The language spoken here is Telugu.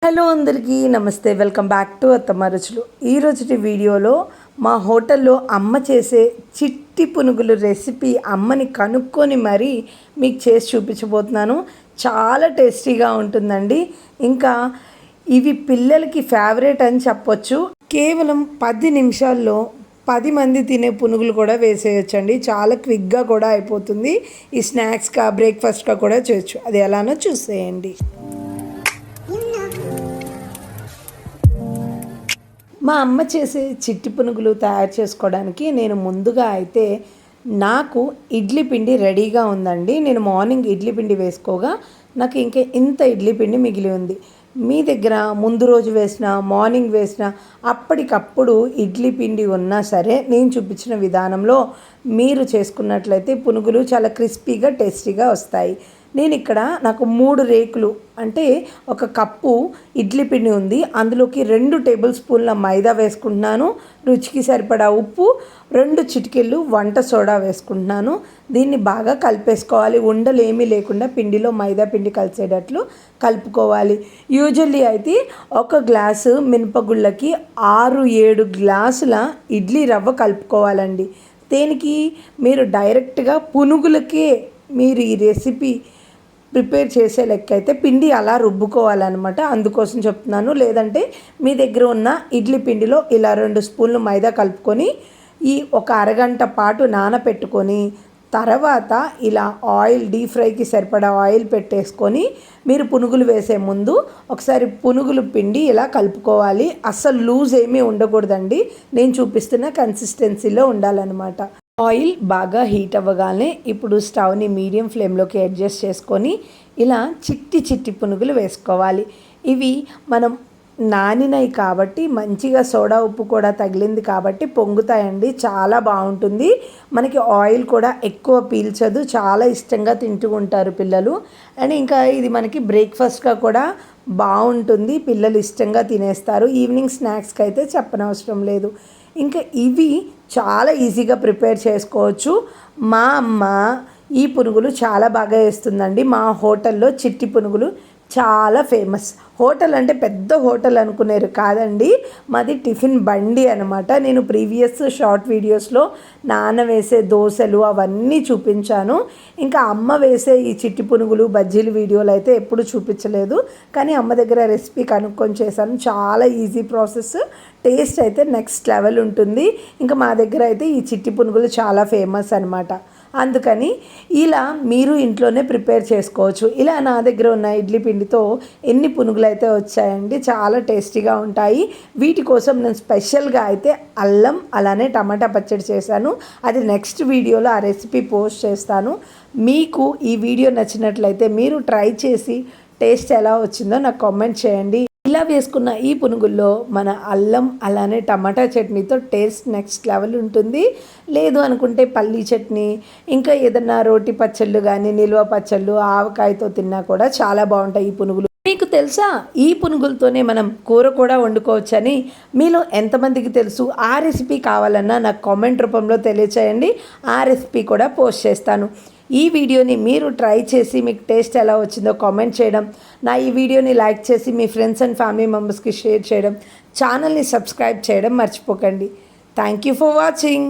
హలో అందరికీ నమస్తే, వెల్కమ్ బ్యాక్ టు అత్తమ్మ రుచులు. ఈరోజు వీడియోలో మా హోటల్లో అమ్మ చేసే చిట్టి పునుగులు రెసిపీ అమ్మని కనుక్కొని మరీ మీకు చేసి చూపించబోతున్నాను. చాలా టేస్టీగా ఉంటుందండి. ఇంకా ఇవి పిల్లలకి ఫేవరెట్ అని చెప్పొచ్చు. కేవలం 10 నిమిషాల్లో 10 మంది తినే పునుగులు కూడా వేసేయచ్చండి. చాలా క్విక్గా కూడా అయిపోతుంది. ఈ స్నాక్స్గా బ్రేక్ఫాస్ట్గా కూడా చేయొచ్చు. అది ఎలానో చూసేయండి. మా అమ్మ చేసే చిట్టి పునుగులు తయారు చేసుకోవడానికి నేను ముందుగా అయితే నాకు ఇడ్లీ పిండి రెడీగా ఉందండి. నేను మార్నింగ్ ఇడ్లీ పిండి వేసుకోగా నాకు ఇంకా ఇంత ఇడ్లీ పిండి మిగిలి ఉంది. మీ దగ్గర ముందు రోజు వేసిన మార్నింగ్ వేసిన అప్పటికప్పుడు ఇడ్లీ పిండి ఉన్నా సరే నేను చూపించిన విధానంలో మీరు చేసుకున్నట్లయితే పునుగులు చాలా క్రిస్పీగా టేస్టీగా వస్తాయి. నేను ఇక్కడ నాకు 3 రేకులు అంటే 1 కప్పు ఇడ్లీ పిండి ఉంది. అందులోకి 2 టేబుల్ స్పూన్ల మైదా వేసుకుంటున్నాను. రుచికి సరిపడా ఉప్పు, 2 చిటికెళ్ళు వంట సోడా వేసుకుంటున్నాను. దీన్ని బాగా కలిపేసుకోవాలి. ఉండలు ఏమీ లేకుండా పిండిలో మైదా పిండి కలిసేటట్లు కలుపుకోవాలి. యూజువల్లీ అయితే 1 గ్లాసు మినపగుళ్ళకి 6-7 గ్లాసుల ఇడ్లీ రవ్వ కలుపుకోవాలండి. దేనికి మీరు డైరెక్ట్గా పునుగులకే మీరు ఈ రెసిపీ ప్రిపేర్ చేసే లెక్క అయితే పిండి అలా రుబ్బుకోవాలన్నమాట. అందుకోసం చెప్తున్నాను. లేదంటే మీ దగ్గర ఉన్న ఇడ్లీ పిండిలో ఇలా 2 స్పూన్లు మైదా కలుపుకొని ఈ 1 అరగంట పాటు నానపెట్టుకొని తర్వాత ఇలా ఆయిల్ డీప్ ఫ్రైకి సరిపడా ఆయిల్ పెట్టేసుకొని మీరు పునుగులు వేసే ముందు ఒకసారి పునుగులు పిండి ఇలా కలుపుకోవాలి. అస్సలు లూజ్ ఏమీ ఉండకూడదండి. నేను చూపిస్తున్న కన్సిస్టెన్సీలో ఉండాలన్నమాట. ఆయిల్ బాగా హీట్ అవ్వగానే ఇప్పుడు స్టవ్ని మీడియం ఫ్లేమ్లోకి అడ్జస్ట్ చేసుకొని ఇలా చిట్టి చిట్టి పునుగులు వేసుకోవాలి. ఇవి మనం నానినవి కాబట్టి మంచిగా సోడా ఉప్పు కూడా తగిలింది కాబట్టి పొంగుతాయండి. చాలా బాగుంటుంది. మనకి ఆయిల్ కూడా ఎక్కువ పీల్చదు. చాలా ఇష్టంగా తింటూ ఉంటారు పిల్లలు. అండ్ ఇంకా ఇది మనకి బ్రేక్ఫాస్ట్గా కూడా బాగుంటుంది. పిల్లలు ఇష్టంగా తినేస్తారు. ఈవినింగ్ స్నాక్స్కి అయితే చెప్పనవసరం లేదు. ఇంకా ఇవి చాలా ఈజీగా ప్రిపేర్ చేసుకోవచ్చు. మా అమ్మ ఈ పునుగులు చాలా బాగా వేస్తుందండి. మా హోటల్లో చిట్టి పునుగులు చాలా ఫేమస్. హోటల్ అంటే పెద్ద హోటల్ అనుకునేరు కాదండి, మాది టిఫిన్ బండి అనమాట. నేను ప్రీవియస్ షార్ట్ వీడియోస్లో నాన్న వేసే దోశలు అవన్నీ చూపించాను. ఇంకా అమ్మ వేసే ఈ చిట్టి పునుగులు బజ్జీలు వీడియోలు అయితే ఎప్పుడు చూపించలేదు. కానీ అమ్మ దగ్గర రెసిపీ కనుక్కొని చేశాను. చాలా ఈజీ ప్రాసెస్, టేస్ట్ అయితే నెక్స్ట్ లెవెల్ ఉంటుంది. ఇంకా మా దగ్గర అయితే ఈ చిట్టి పునుగులు చాలా ఫేమస్ అనమాట. అందుకని ఇలా మీరు ఇంట్లోనే ప్రిపేర్ చేసుకోవచ్చు. ఇలా నా దగ్గర ఉన్న ఇడ్లీ పిండితో ఎన్ని పునుగులు అయితే వచ్చాయండి. చాలా టేస్టీగా ఉంటాయి. వీటి కోసం నేను స్పెషల్గా అయితే అల్లం అలానే టమాటా పచ్చడి చేశాను. అది నెక్స్ట్ వీడియోలో ఆ రెసిపీ పోస్ట్ చేస్తాను. మీకు ఈ వీడియో నచ్చినట్లయితే మీరు ట్రై చేసి టేస్ట్ ఎలా వచ్చిందో నాకు కామెంట్ చేయండి. ఇలా వేసుకున్న ఈ పునుగుల్లో మన అల్లం అలానే టమాటా చట్నీతో టేస్ట్ నెక్స్ట్ లెవెల్ ఉంటుంది. లేదు అనుకుంటే పల్లీ చట్నీ, ఇంకా ఏదన్నా రోటి పచ్చళ్ళు కానీ నిల్వ పచ్చళ్ళు ఆవకాయతో తిన్నా కూడా చాలా బాగుంటాయి ఈ పునుగులు. మీకు తెలుసా ఈ పునుగులతోనే మనం కూర కూడా వండుకోవచ్చని? మీలో ఎంతమందికి తెలుసు? ఆ రెసిపీ కావాలన్నా నాకు కామెంట్ రూపంలో తెలియచేయండి. ఆ రెసిపీ కూడా పోస్ట్ చేస్తాను. ఈ వీడియోని మీరు ట్రై చేసి మీకు టేస్ట్ ఎలా వచ్చిందో కామెంట్ చేయడం, నా ఈ వీడియోని లైక్ చేసి మీ ఫ్రెండ్స్ అండ్ ఫ్యామిలీ మెంబర్స్కి షేర్ చేయడం, ఛానల్ని సబ్స్క్రైబ్ చేయడం మర్చిపోకండి. Thank you for watching.